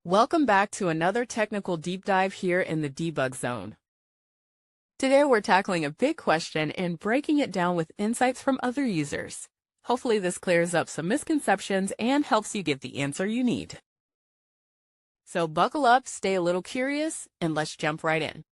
Welcome back to another technical deep dive here in the debug zone. Today we're tackling a big question and breaking it down with insights from other users. Hopefully this clears up some misconceptions and helps you get the answer you need. So buckle up, stay a little curious, and let's jump right in.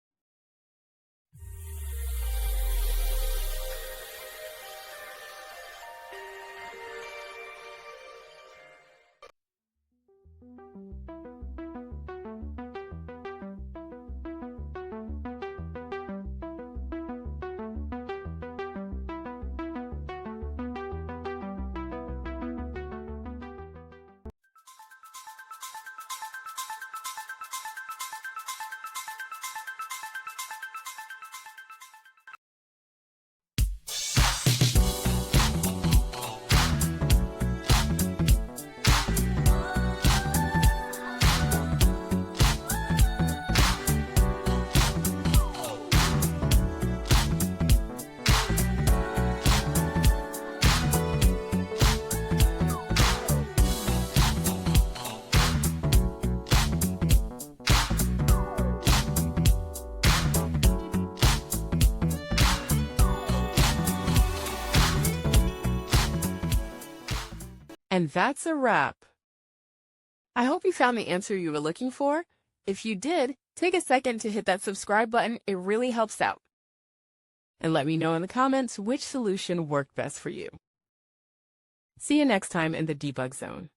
And that's a wrap. I hope you found the answer you were looking for. If you did, take a second to hit that subscribe button. It really helps out. And let me know in the comments which solution worked best for you. See you next time in the debug zone.